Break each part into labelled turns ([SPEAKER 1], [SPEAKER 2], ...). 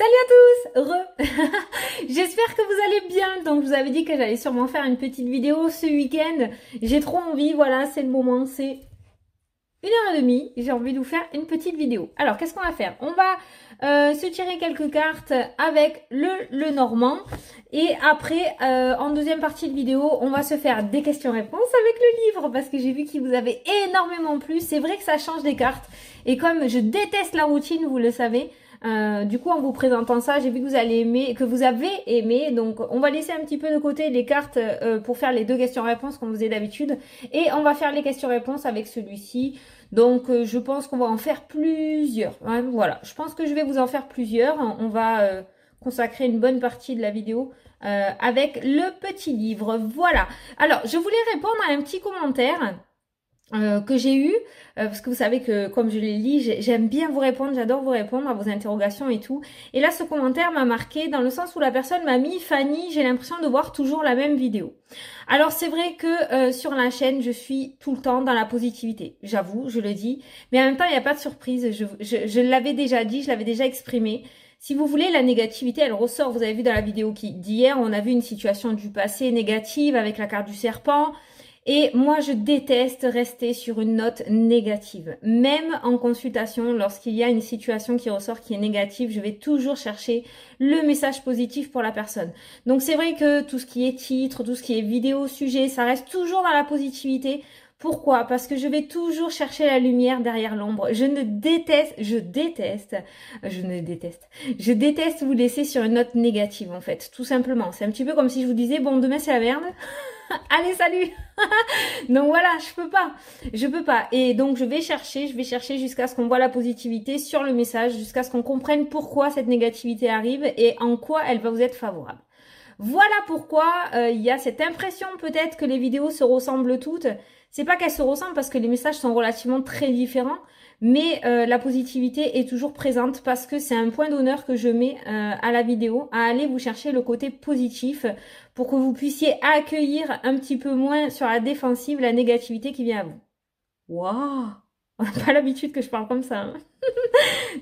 [SPEAKER 1] Salut à tous, J'espère que vous allez bien. Donc je vous avais dit que j'allais sûrement faire une petite vidéo ce week-end. J'ai trop envie, voilà, c'est le moment, c'est 1h30. J'ai envie de vous faire une petite vidéo. Alors qu'est-ce qu'on va faire? On va se tirer quelques cartes avec le Normand. Et après, en deuxième partie de vidéo, on va se faire des questions-réponses avec le livre. Parce que j'ai vu qu'il vous avait énormément plu. C'est vrai que ça change des cartes. Et comme je déteste la routine, vous le savez, du coup, en vous présentant ça, j'ai vu que vous allez aimer, que vous avez aimé. Donc, on va laisser un petit peu de côté les cartes pour faire les deux questions-réponses comme vous faisait d'habitude. Et on va faire les questions-réponses avec celui-ci. Donc, je pense qu'on va en faire plusieurs. Hein, voilà, je pense que je vais vous en faire plusieurs. On va consacrer une bonne partie de la vidéo avec le petit livre. Voilà. Alors, je voulais répondre à un petit commentaire que j'ai eu, parce que vous savez que comme je l'ai dit, j'aime bien vous répondre, j'adore vous répondre à vos interrogations et tout. Et là, ce commentaire m'a marqué dans le sens où la personne m'a mis: Fanny, j'ai l'impression de voir toujours la même vidéo. Alors c'est vrai que sur la chaîne, je suis tout le temps dans la positivité, j'avoue, je le dis. Mais en même temps, il n'y a pas de surprise, je l'avais déjà dit, je l'avais déjà exprimé. Si vous voulez, la négativité, elle ressort. Vous avez vu dans la vidéo d'hier, on a vu une situation du passé négative avec la carte du serpent. Et moi, je déteste rester sur une note négative. Même en consultation, lorsqu'il y a une situation qui ressort qui est négative, je vais toujours chercher le message positif pour la personne. Donc c'est vrai que tout ce qui est titre, tout ce qui est vidéo, sujet, ça reste toujours dans la positivité. Pourquoi? Parce que je vais toujours chercher la lumière derrière l'ombre. Je déteste vous laisser sur une note négative en fait, tout simplement. C'est un petit peu comme si je vous disais, bon, demain c'est la merde. Allez, salut. Donc voilà, je peux pas. Et donc je vais chercher jusqu'à ce qu'on voit la positivité sur le message, jusqu'à ce qu'on comprenne pourquoi cette négativité arrive et en quoi elle va vous être favorable. Voilà pourquoi il y a cette impression peut-être que les vidéos se ressemblent toutes. C'est pas qu'elles se ressemblent parce que les messages sont relativement très différents, mais la positivité est toujours présente parce que c'est un point d'honneur que je mets à la vidéo, à aller vous chercher le côté positif pour que vous puissiez accueillir un petit peu moins sur la défensive la négativité qui vient à vous. Waouh! On n'a pas l'habitude que je parle comme ça. Hein.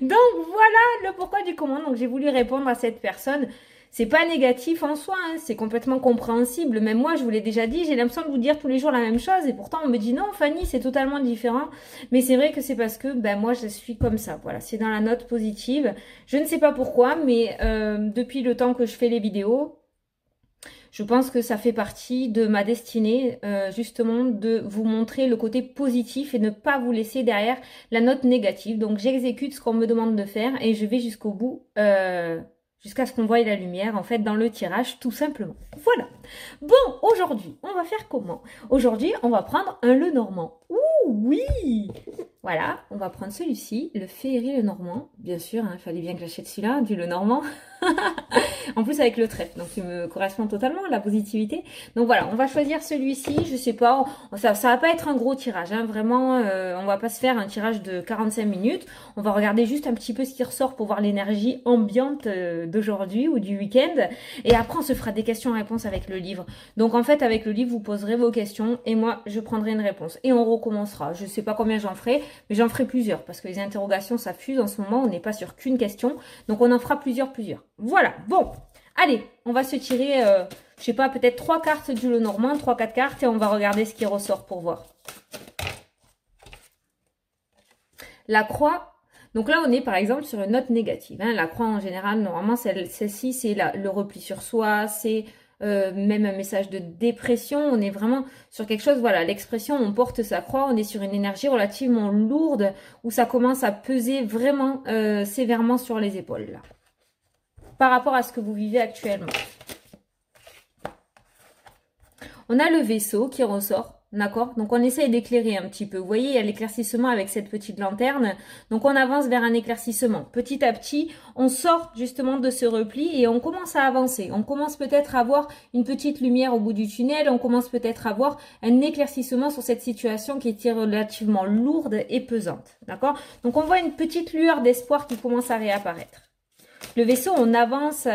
[SPEAKER 1] Donc voilà le pourquoi du comment. Donc j'ai voulu répondre à cette personne. C'est pas négatif en soi, hein, c'est complètement compréhensible. Même moi, je vous l'ai déjà dit, j'ai l'impression de vous dire tous les jours la même chose. Et pourtant, on me dit non, Fanny, c'est totalement différent. Mais c'est vrai que c'est parce que moi, je suis comme ça. Voilà, c'est dans la note positive. Je ne sais pas pourquoi, mais depuis le temps que je fais les vidéos, je pense que ça fait partie de ma destinée, justement, de vous montrer le côté positif et ne pas vous laisser derrière la note négative. Donc, j'exécute ce qu'on me demande de faire et je vais jusqu'au bout, jusqu'à ce qu'on voie la lumière, en fait, dans le tirage, tout simplement. Voilà. Bon, aujourd'hui, on va faire comment? Aujourd'hui, on va prendre un Lenormand. Ouh, oui! Voilà, on va prendre celui-ci, le Féerie Lenormand. Bien sûr, il fallait bien que j'achète celui-là, du Lenormand. En plus avec le trèfle, donc il me correspond totalement, la positivité. Donc voilà, on va choisir celui-ci, je sais pas, ça va pas être un gros tirage, hein, vraiment, on va pas se faire un tirage de 45 minutes. On va regarder juste un petit peu ce qui ressort pour voir l'énergie ambiante d'aujourd'hui ou du week-end. Et après, on se fera des questions-réponses avec le livre. Donc en fait, avec le livre, vous poserez vos questions et moi, je prendrai une réponse. Et on recommencera. Je sais pas combien j'en ferai, mais j'en ferai plusieurs parce que les interrogations, ça fuse en ce moment. On n'est pas sur qu'une question. Donc on en fera plusieurs. Voilà, bon, allez, on va se tirer, je sais pas, peut-être 3 cartes du Lenormand, 3-4 cartes et on va regarder ce qui ressort pour voir. La croix, donc là on est par exemple sur une note négative. Hein. La croix en général, normalement celle-ci c'est le repli sur soi, c'est même un message de dépression. On est vraiment sur quelque chose, voilà, l'expression on porte sa croix, on est sur une énergie relativement lourde où ça commence à peser vraiment sévèrement sur les épaules là. Par rapport à ce que vous vivez actuellement. On a le vaisseau qui ressort, d'accord? Donc on essaye d'éclairer un petit peu. Vous voyez, il y a l'éclaircissement avec cette petite lanterne. Donc on avance vers un éclaircissement. Petit à petit, on sort justement de ce repli et on commence à avancer. On commence peut-être à voir une petite lumière au bout du tunnel. On commence peut-être à voir un éclaircissement sur cette situation qui est relativement lourde et pesante, d'accord? Donc on voit une petite lueur d'espoir qui commence à réapparaître. Le vaisseau, on avance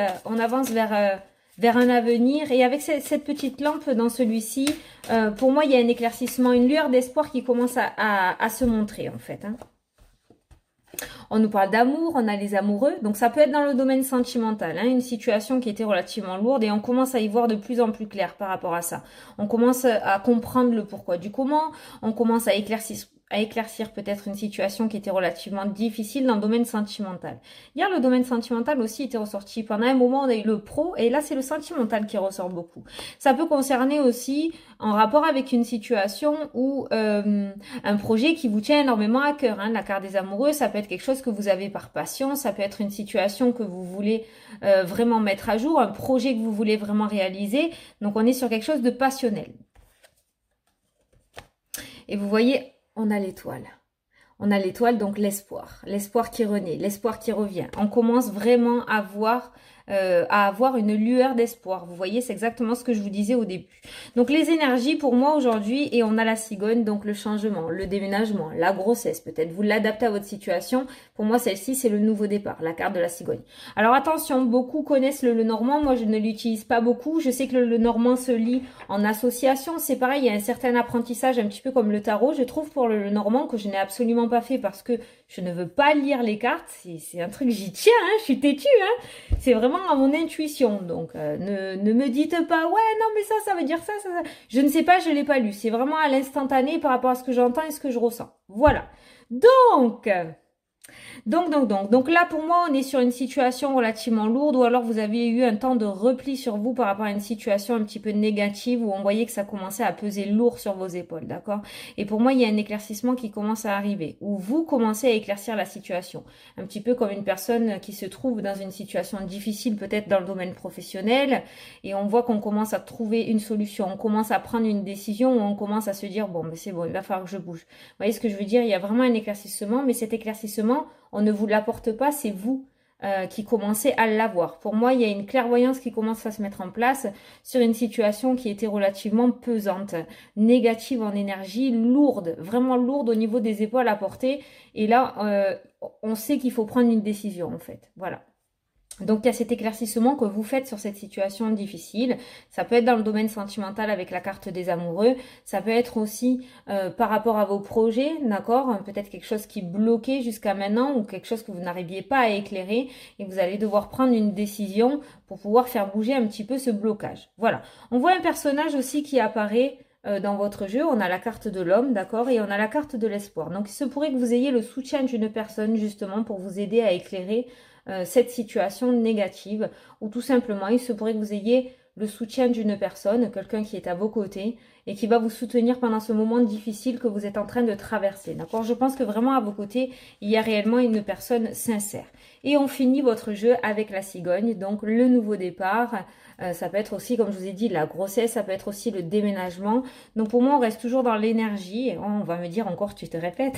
[SPEAKER 1] vers un avenir. Et avec cette petite lampe dans celui-ci, pour moi, il y a un éclaircissement, une lueur d'espoir qui commence à se montrer, en fait. Hein. On nous parle d'amour, on a les amoureux, donc ça peut être dans le domaine sentimental, hein, une situation qui était relativement lourde et on commence à y voir de plus en plus clair par rapport à ça. On commence à comprendre le pourquoi du comment, on commence à éclaircir peut-être une situation qui était relativement difficile dans le domaine sentimental. Hier, le domaine sentimental aussi était ressorti. Pendant un moment, on a eu le pro et là, c'est le sentimental qui ressort beaucoup. Ça peut concerner aussi en rapport avec une situation ou un projet qui vous tient énormément à cœur. Hein. La carte des amoureux, ça peut être quelque chose que vous avez par passion, ça peut être une situation que vous voulez vraiment mettre à jour, un projet que vous voulez vraiment réaliser. Donc, on est sur quelque chose de passionnel. Et vous voyez, on a l'étoile. On a l'étoile, donc l'espoir. L'espoir qui renaît, l'espoir qui revient. On commence vraiment à avoir une lueur d'espoir. Vous voyez, c'est exactement ce que je vous disais au début. Donc les énergies pour moi aujourd'hui, et on a la cigogne, donc le changement, le déménagement, la grossesse, peut-être vous l'adaptez à votre situation. Pour moi, celle-ci, c'est le nouveau départ, la carte de la cigogne. Alors attention, beaucoup connaissent le Lenormand, moi je ne l'utilise pas beaucoup. Je sais que le Lenormand se lit en association, c'est pareil, il y a un certain apprentissage, un petit peu comme le tarot, je trouve, pour le Lenormand, que je n'ai absolument pas fait parce que je ne veux pas lire les cartes. C'est un truc, j'y tiens, hein, je suis têtue, hein. C'est vraiment à mon intuition, donc ne me dites pas, ouais, non, mais ça veut dire ça. Je ne sais pas, je l'ai pas lu. C'est vraiment à l'instantané par rapport à ce que j'entends et ce que je ressens. Voilà. Donc là, pour moi, on est sur une situation relativement lourde ou alors vous avez eu un temps de repli sur vous par rapport à une situation un petit peu négative où on voyait que ça commençait à peser lourd sur vos épaules, d'accord? Et pour moi, il y a un éclaircissement qui commence à arriver où vous commencez à éclaircir la situation. Un petit peu comme une personne qui se trouve dans une situation difficile, peut-être dans le domaine professionnel, et on voit qu'on commence à trouver une solution, on commence à prendre une décision, où on commence à se dire, bon, mais c'est bon, il va falloir que je bouge. Vous voyez ce que je veux dire? Il y a vraiment un éclaircissement, mais cet éclaircissement, on ne vous l'apporte pas, c'est vous qui commencez à l'avoir. Pour moi, il y a une clairvoyance qui commence à se mettre en place sur une situation qui était relativement pesante, négative en énergie, lourde, vraiment lourde au niveau des épaules à porter. Et là, on sait qu'il faut prendre une décision en fait. Voilà. Donc, il y a cet éclaircissement que vous faites sur cette situation difficile. Ça peut être dans le domaine sentimental avec la carte des amoureux. Ça peut être aussi par rapport à vos projets, d'accord? Peut-être quelque chose qui bloquait jusqu'à maintenant ou quelque chose que vous n'arriviez pas à éclairer et vous allez devoir prendre une décision pour pouvoir faire bouger un petit peu ce blocage. Voilà. On voit un personnage aussi qui apparaît dans votre jeu. On a la carte de l'homme, d'accord? Et on a la carte de l'espoir. Donc, il se pourrait que vous ayez le soutien d'une personne justement pour vous aider à éclairer cette situation négative ou tout simplement il se pourrait que vous ayez le soutien d'une personne, quelqu'un qui est à vos côtés et qui va vous soutenir pendant ce moment difficile que vous êtes en train de traverser. D'accord? Je pense que vraiment à vos côtés, il y a réellement une personne sincère. Et on finit votre jeu avec la cigogne, donc le nouveau départ. Ça peut être aussi, comme je vous ai dit, la grossesse, ça peut être aussi le déménagement. Donc pour moi, on reste toujours dans l'énergie. On va me dire encore, tu te répètes.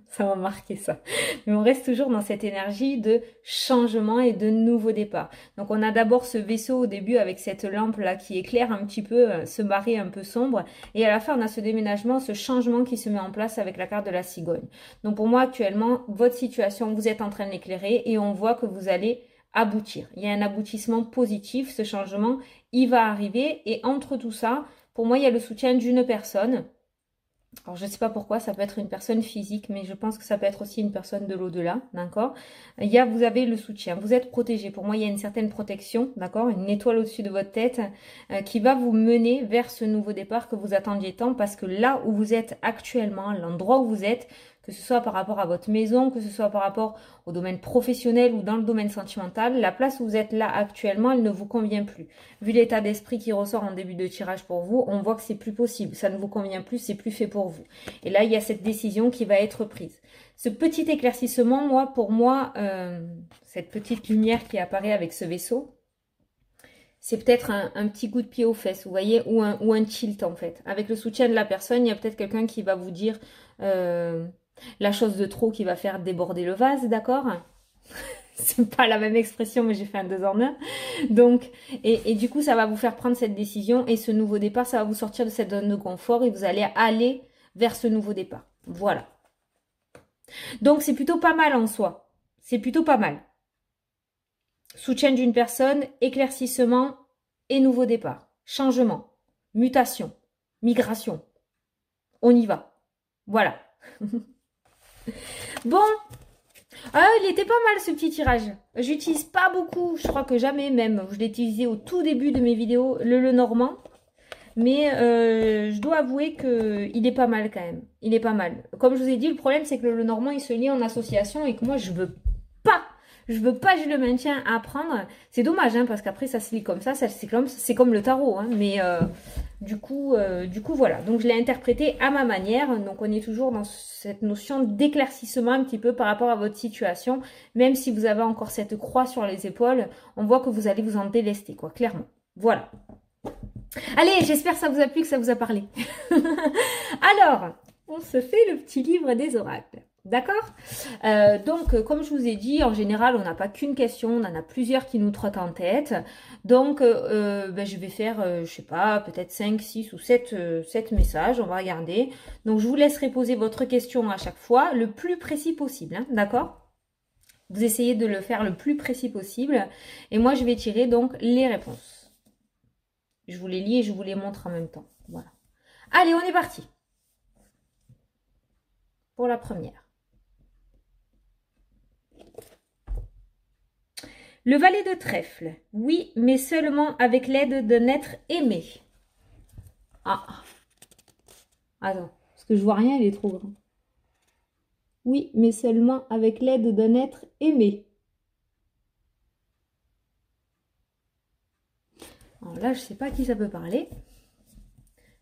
[SPEAKER 1] Ça m'a marqué ça. Mais on reste toujours dans cette énergie de changement et de nouveau départ. Donc on a d'abord ce vaisseau au début avec cette lampe là qui éclaire un petit peu, ce barré un peu sombre. Et à la fin, on a ce déménagement, ce changement qui se met en place avec la carte de la cigogne. Donc pour moi, actuellement, votre situation, vous êtes en train de l'éclairer et on voit que vous allez aboutir. Il y a un aboutissement positif, ce changement, il va arriver. Et entre tout ça, pour moi, il y a le soutien d'une personne. Alors, je ne sais pas pourquoi, ça peut être une personne physique, mais je pense que ça peut être aussi une personne de l'au-delà, d'accord? Vous avez le soutien, vous êtes protégé. Pour moi, il y a une certaine protection, d'accord? Une étoile au-dessus de votre tête qui va vous mener vers ce nouveau départ que vous attendiez tant, parce que là où vous êtes actuellement, l'endroit où vous êtes, que ce soit par rapport à votre maison, que ce soit par rapport au domaine professionnel ou dans le domaine sentimental, la place où vous êtes là actuellement, elle ne vous convient plus. Vu l'état d'esprit qui ressort en début de tirage pour vous, on voit que c'est plus possible, ça ne vous convient plus, c'est plus fait pour vous. Et là, il y a cette décision qui va être prise. Ce petit éclaircissement, pour moi, cette petite lumière qui apparaît avec ce vaisseau, c'est peut-être un petit coup de pied aux fesses, vous voyez, ou un tilt en fait. Avec le soutien de la personne, il y a peut-être quelqu'un qui va vous dire la chose de trop qui va faire déborder le vase, d'accord? C'est pas la même expression, mais j'ai fait un 2 en 1. Donc, et du coup, ça va vous faire prendre cette décision et ce nouveau départ, ça va vous sortir de cette zone de confort et vous allez aller vers ce nouveau départ. Voilà. Donc, c'est plutôt pas mal en soi. C'est plutôt pas mal. Soutien d'une personne, éclaircissement et nouveau départ. Changement, mutation, migration. On y va. Voilà. Bon, Ah, il était pas mal ce petit tirage. J'utilise pas beaucoup, je crois que jamais même. Je l'ai utilisé au tout début de mes vidéos, le Normand. Mais je dois avouer que il est pas mal quand même. Il est pas mal. Comme je vous ai dit, le problème c'est que le Normand il se lie en association et que moi je veux pas. Je le maintiens à prendre. C'est dommage hein, parce qu'après ça se lit comme ça c'est comme le tarot. Hein, mais du coup voilà. Donc je l'ai interprété à ma manière. Donc on est toujours dans cette notion d'éclaircissement un petit peu par rapport à votre situation. Même si vous avez encore cette croix sur les épaules, on voit que vous allez vous en délester quoi, clairement. Voilà. Allez, j'espère que ça vous a plu, que ça vous a parlé. Alors, on se fait le petit livre des oracles. D'accord donc, comme je vous ai dit, en général, on n'a pas qu'une question, on en a plusieurs qui nous trottent en tête. Donc, je vais faire, je sais pas, peut-être 5, 6 ou 7 messages, on va regarder. Donc, je vous laisserai poser votre question à chaque fois, le plus précis possible, hein, d'accord? Vous essayez de le faire le plus précis possible. Et moi, je vais tirer donc les réponses. Je vous les lis et je vous les montre en même temps. Voilà. Allez, on est parti. Pour la première. Le valet de trèfle. Oui, mais seulement avec l'aide d'un être aimé. Ah. Attends, parce que je vois rien, il est trop grand. Oui, mais seulement avec l'aide d'un être aimé. Alors là, je ne sais pas à qui ça peut parler.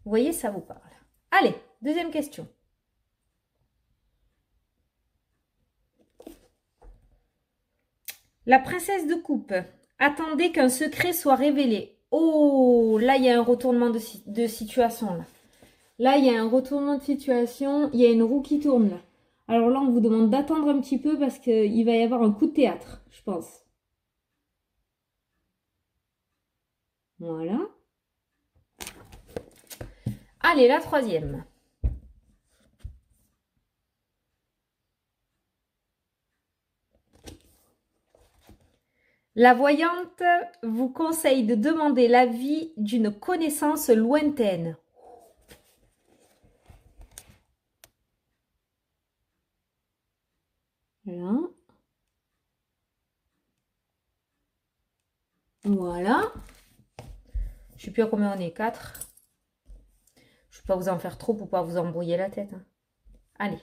[SPEAKER 1] Vous voyez, ça vous parle. Allez, deuxième question. La princesse de coupe. Attendez qu'un secret soit révélé. Oh, là, il y a un retournement de situation. Là, il y a un retournement de situation. Il y a une roue qui tourne là. Alors là, on vous demande d'attendre un petit peu parce qu'il va y avoir un coup de théâtre, je pense. Voilà. Allez, la troisième. La voyante vous conseille de demander l'avis d'une connaissance lointaine. Voilà. Voilà. Je ne sais plus à combien on est, 4. Je ne vais pas vous en faire trop pour ne pas vous embrouiller la tête. Hein. Allez.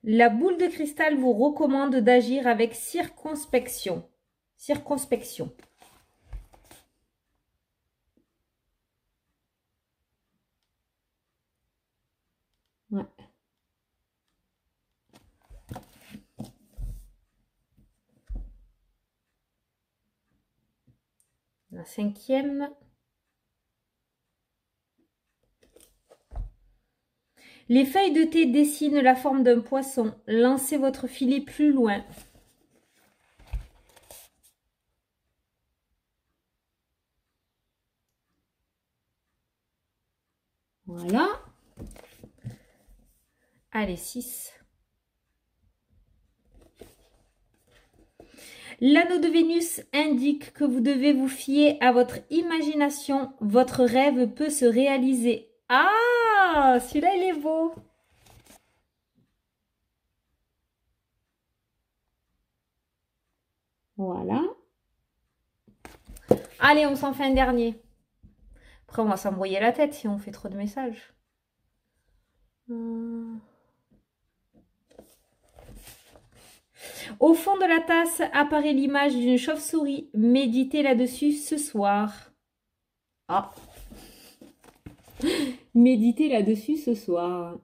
[SPEAKER 1] La boule de cristal vous recommande d'agir avec circonspection. Circonspection. Ouais. La cinquième. Les feuilles de thé dessinent la forme d'un poisson. Lancez votre filet plus loin. Voilà. Allez, 6. L'anneau de Vénus indique que vous devez vous fier à votre imagination. Votre rêve peut se réaliser. Ah, celui-là, il est beau. Voilà. Allez, on s'en fait un dernier. Après, on va s'embrouiller la tête si on fait trop de messages. Au fond de la tasse apparaît l'image d'une chauve-souris. Méditez là-dessus ce soir. Ah. Méditez là-dessus ce soir.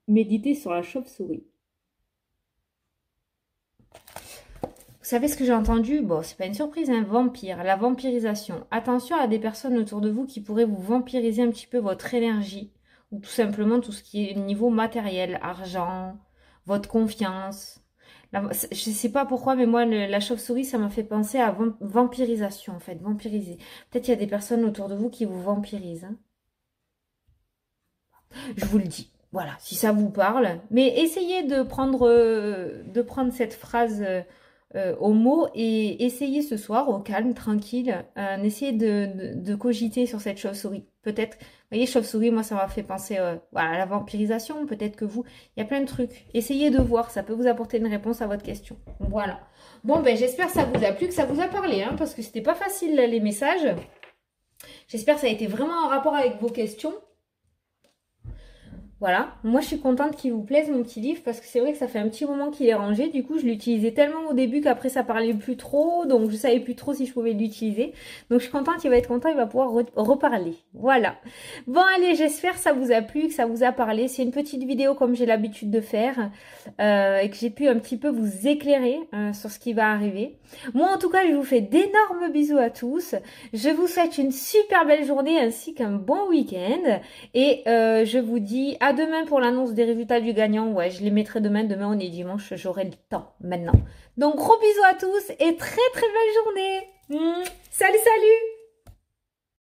[SPEAKER 1] Méditez sur la chauve-souris. Vous savez ce que j'ai entendu? Bon, c'est pas une surprise, hein, vampire, la vampirisation. Attention à des personnes autour de vous qui pourraient vous vampiriser un petit peu votre énergie. Ou tout simplement tout ce qui est niveau matériel, argent, votre confiance. Je sais pas pourquoi, mais moi, la chauve-souris, ça m'a fait penser à vampirisation, en fait, vampiriser. Peut-être qu'il y a des personnes autour de vous qui vous vampirisent. Hein. Je vous le dis. Voilà, si ça vous parle. Mais essayez de prendre cette phrase aux mots et essayez ce soir, au calme, tranquille, essayez de cogiter sur cette chauve-souris. Peut-être, vous voyez, chauve-souris, moi ça m'a fait penser voilà, à la vampirisation, peut-être que vous, il y a plein de trucs. Essayez de voir, ça peut vous apporter une réponse à votre question. Voilà. Bon, ben j'espère que ça vous a plu, que ça vous a parlé, hein, parce que c'était pas facile les messages. J'espère que ça a été vraiment en rapport avec vos questions. Voilà, moi je suis contente qu'il vous plaise mon petit livre parce que c'est vrai que ça fait un petit moment qu'il est rangé. Du coup, je l'utilisais tellement au début qu'après ça parlait plus trop, donc je savais plus trop si je pouvais l'utiliser. Donc je suis contente, il va être content, il va pouvoir reparler. Voilà. Bon allez, j'espère que ça vous a plu, que ça vous a parlé. C'est une petite vidéo comme j'ai l'habitude de faire et que j'ai pu un petit peu vous éclairer sur ce qui va arriver. Moi en tout cas, je vous fais d'énormes bisous à tous. Je vous souhaite une super belle journée ainsi qu'un bon week-end et je vous dis à demain pour l'annonce des résultats du gagnant. Ouais, je les mettrai demain. Demain, on est dimanche. J'aurai le temps maintenant. Donc, gros bisous à tous et très très belle journée. Salut, salut!